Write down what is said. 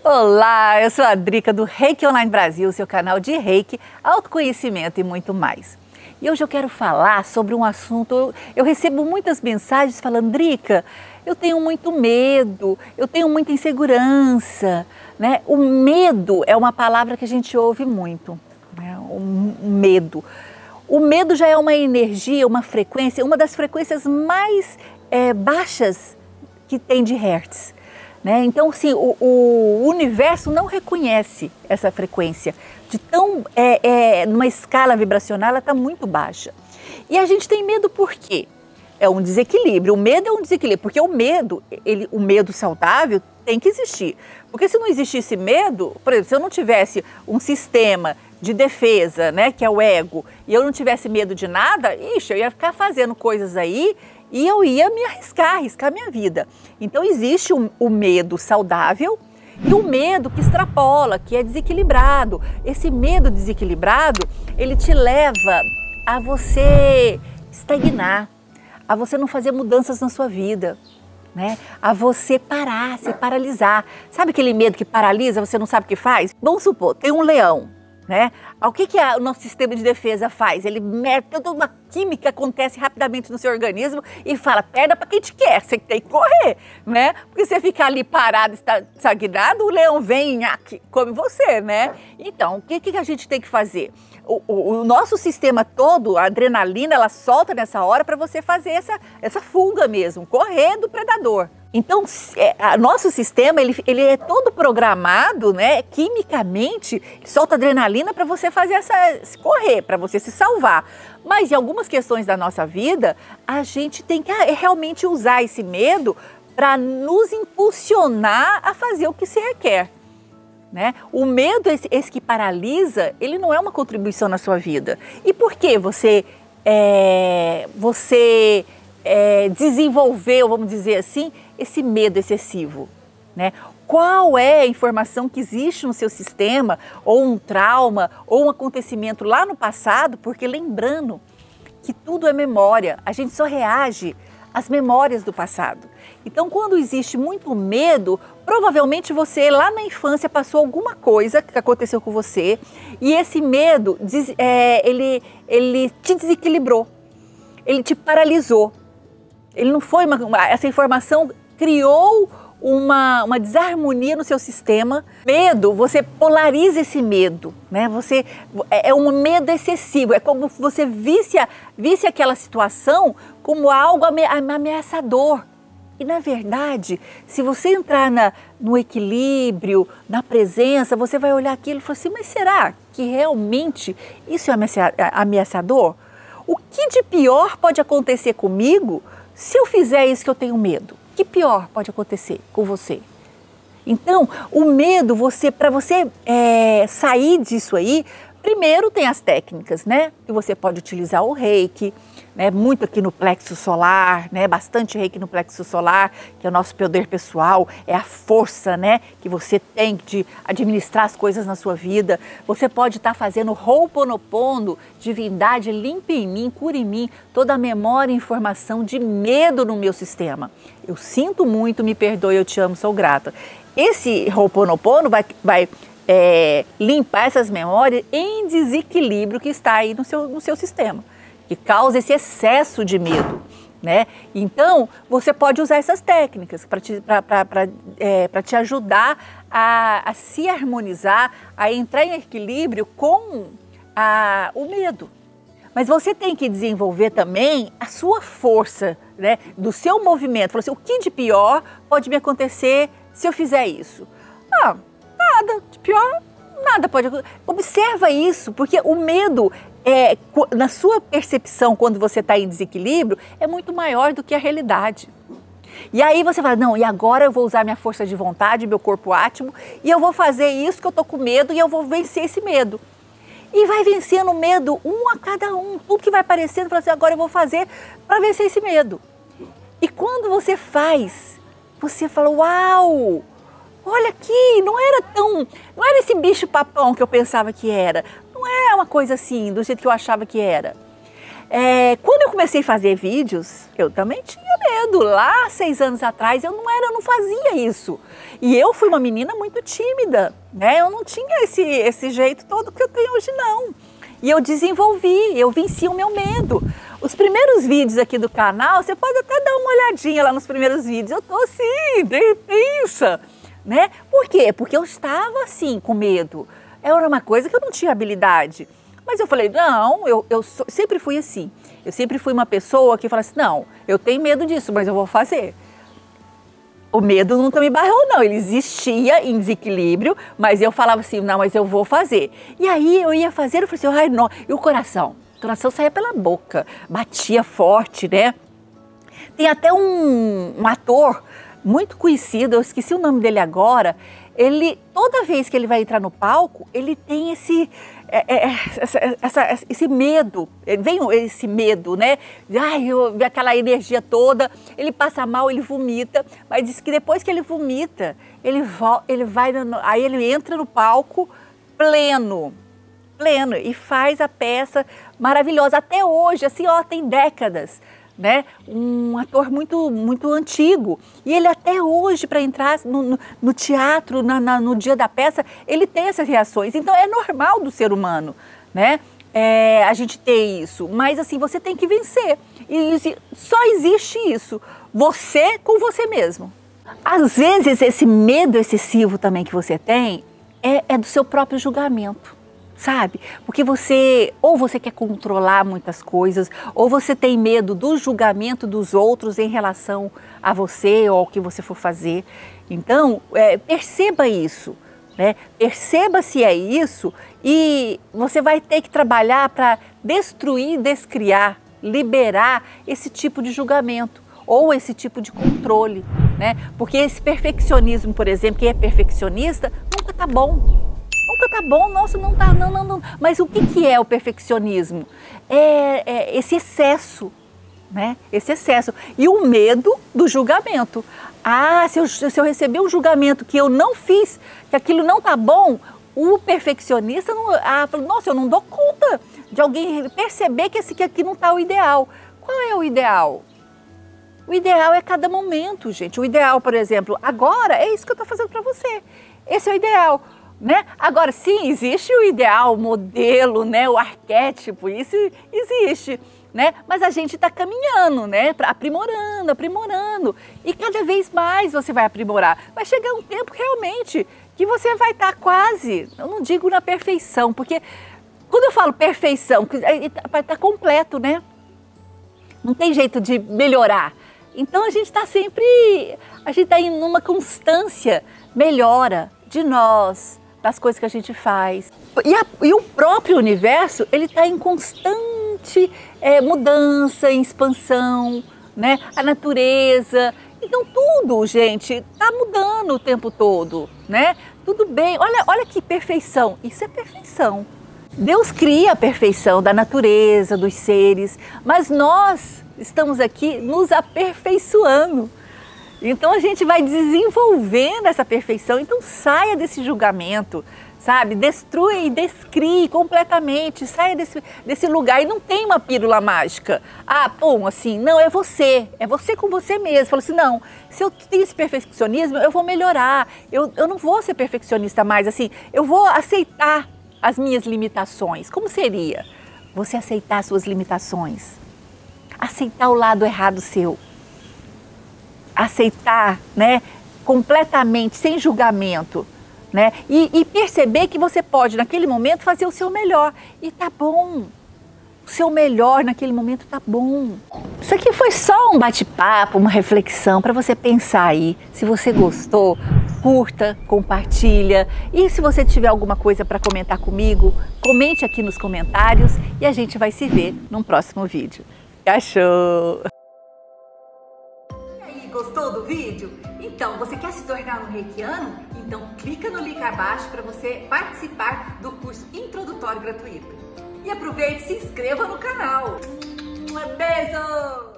Olá, eu sou a Drica do Reiki Online Brasil, seu canal de Reiki, autoconhecimento e muito mais. E hoje eu quero falar sobre um assunto, eu recebo muitas mensagens falando, Drica, eu tenho muito medo, eu tenho muita insegurança, né? O medo é uma palavra que a gente ouve muito, né? O medo. O medo já é uma energia, uma frequência, uma das frequências mais baixas que tem de Hertz. Né? Então, assim, o universo não reconhece essa frequência, de tão, numa escala vibracional, ela está muito baixa. E a gente tem medo por quê? É um desequilíbrio, o medo é um desequilíbrio, porque o medo saudável tem que existir. Porque se não existisse medo, por exemplo, se eu não tivesse um sistema de defesa, né, que é o ego, e eu não tivesse medo de nada, eu ia ficar fazendo coisas aí, e eu ia me arriscar minha vida. Então existe o medo saudável e o medo que extrapola, que é desequilibrado. Esse medo desequilibrado, ele te leva a você estagnar, a você não fazer mudanças na sua vida, né? A você parar, se paralisar. Sabe aquele medo que paralisa, você não sabe o que faz? Vamos supor, tem um leão. Né? O que o nosso sistema de defesa faz? Ele mete toda uma química, acontece rapidamente no seu organismo e fala, perda para quem te quer, você tem que correr, né? Porque você ficar ali parado, estagnado, o leão vem e come você, né? Então, o que a gente tem que fazer? O nosso sistema todo, a adrenalina, ela solta nessa hora para você fazer essa fuga mesmo, correr do predador. Então, nosso sistema, ele é todo programado, né, quimicamente, solta adrenalina para você fazer correr, para você se salvar. Mas em algumas questões da nossa vida, a gente tem que realmente usar esse medo para nos impulsionar a fazer o que se requer. Né? O medo, esse que paralisa, ele não é uma contribuição na sua vida. E por que você desenvolveu, vamos dizer assim, esse medo excessivo, né? Qual é a informação que existe no seu sistema, ou um trauma, ou um acontecimento lá no passado, porque lembrando que tudo é memória, a gente só reage às memórias do passado. Então, quando existe muito medo, provavelmente você lá na infância passou alguma coisa que aconteceu com você, e esse medo, ele te desequilibrou, ele te paralisou. Ele não foi essa informação criou uma desarmonia no seu sistema. Medo, você polariza esse medo, né? É um medo excessivo, é como se você visse aquela situação como algo ameaçador. E na verdade, se você entrar no equilíbrio, na presença, você vai olhar aquilo e falar assim, mas será que realmente isso é ameaçador? O que de pior pode acontecer comigo se eu fizer isso que eu tenho medo? O que pior pode acontecer com você? Então, o medo, para você sair disso aí, primeiro tem as técnicas, né? Que você pode utilizar o Reiki, né? Muito aqui no plexo solar, né? Bastante Reiki no plexo solar, que é o nosso poder pessoal, é a força, né? Que você tem de administrar as coisas na sua vida. Você pode estar fazendo Ho'oponopono, divindade limpa em mim, cura em mim, toda a memória e informação de medo no meu sistema. Eu sinto muito, me perdoe, eu te amo, sou grata. Esse Ho'oponopono vai limpar essas memórias em desequilíbrio que está aí no seu sistema, que causa esse excesso de medo, né? Então, você pode usar essas técnicas para te ajudar a se harmonizar, a entrar em equilíbrio com o medo. Mas você tem que desenvolver também a sua força, né, do seu movimento. Falar assim, o que de pior pode me acontecer se eu fizer isso? Nada, de pior, nada pode acontecer. Observa isso, porque o medo, na sua percepção, quando você está em desequilíbrio, é muito maior do que a realidade. E aí você fala, não, e agora eu vou usar minha força de vontade, meu corpo átimo, e eu vou fazer isso que eu estou com medo e eu vou vencer esse medo. E vai vencendo o medo, um a cada um, tudo que vai aparecendo, fala assim, agora eu vou fazer para vencer esse medo. E quando você faz, você fala, uau! Olha aqui, não era esse bicho papão que eu pensava que era. Não é uma coisa assim, do jeito que eu achava que era. Quando eu comecei a fazer vídeos, eu também tinha medo. Lá, 6 anos atrás, eu não fazia isso. E eu fui uma menina muito tímida, né? Eu não tinha esse jeito todo que eu tenho hoje, não. E eu desenvolvi, eu venci o meu medo. Os primeiros vídeos aqui do canal, você pode até dar uma olhadinha lá nos primeiros vídeos. Eu tô assim, tensa, né? Por quê? Porque eu estava assim, com medo. Era uma coisa que eu não tinha habilidade. Mas eu falei, não, eu sempre fui assim. Eu sempre fui uma pessoa que fala assim, não, eu tenho medo disso, mas eu vou fazer. O medo nunca me barrou, não. Ele existia em desequilíbrio, mas eu falava assim, não, mas eu vou fazer. E aí eu ia fazer, eu falei assim, ai, não. E o coração? O coração saía pela boca, batia forte, né? Tem até um ator muito conhecido, eu esqueci o nome dele agora, toda vez que ele vai entrar no palco, ele tem esse medo, vem esse medo, né? Ai, aquela energia toda, ele passa mal, ele vomita, mas diz que depois que ele vomita, aí ele entra no palco pleno e faz a peça maravilhosa. Até hoje, assim, ó, tem décadas, né? Um ator muito, muito antigo. E ele até hoje, para entrar no teatro, no dia da peça, ele tem essas reações. Então é normal do ser humano, né? A gente ter isso. Mas assim, você tem que vencer. E só existe isso. Você com você mesmo. Às vezes esse medo excessivo também que você tem é do seu próprio julgamento. Sabe? Porque você quer controlar muitas coisas, ou você tem medo do julgamento dos outros em relação a você ou ao que você for fazer. Então, perceba isso, né? Perceba se é isso e você vai ter que trabalhar para destruir, descriar, liberar esse tipo de julgamento ou esse tipo de controle, né? Porque esse perfeccionismo, por exemplo, quem é perfeccionista, nunca tá bom. Nunca tá bom, nossa, não tá, não. Mas o que é o perfeccionismo? É esse excesso, né? Esse excesso. E o medo do julgamento. Ah, se eu receber um julgamento que eu não fiz, que aquilo não tá bom, o perfeccionista, fala, nossa, eu não dou conta de alguém perceber que aqui não tá o ideal. Qual é o ideal? O ideal é cada momento, gente. O ideal, por exemplo, agora é isso que eu tô fazendo para você. Esse é o ideal. Né? Agora, sim, existe o ideal, o modelo, né? O arquétipo, isso existe, né? Mas a gente está caminhando, né? Aprimorando. E cada vez mais você vai aprimorar. Vai chegar um tempo realmente que você vai estar quase, eu não digo na perfeição, porque quando eu falo perfeição, vai estar completo, né? Não tem jeito de melhorar. Então a gente está em uma constância melhora de nós, das coisas que a gente faz. E o próprio universo, ele está em constante mudança, em expansão, né? A natureza. Então tudo, gente, está mudando o tempo todo, né? Tudo bem. Olha que perfeição. Isso é perfeição. Deus cria a perfeição da natureza, dos seres, mas nós estamos aqui nos aperfeiçoando. Então a gente vai desenvolvendo essa perfeição, então saia desse julgamento, sabe? Destrua e descrie completamente, saia desse lugar e não tem uma pílula mágica. Ah, bom, assim, não, é você com você mesmo. Fala assim, não, se eu tenho esse perfeccionismo, eu vou melhorar, eu não vou ser perfeccionista mais, assim, eu vou aceitar as minhas limitações. Como seria você aceitar as suas limitações? Aceitar o lado errado seu. Aceitar, né, completamente, sem julgamento, né, e perceber que você pode, naquele momento, fazer o seu melhor. E tá bom, o seu melhor naquele momento tá bom. Isso aqui foi só um bate-papo, uma reflexão para você pensar aí. Se você gostou, curta, compartilha. E se você tiver alguma coisa para comentar comigo, comente aqui nos comentários e a gente vai se ver num próximo vídeo. Achou? Gostou do vídeo? Então, você quer se tornar um reikiano? Então clica no link abaixo para você participar do curso introdutório gratuito. E aproveite e se inscreva no canal. Um beijo!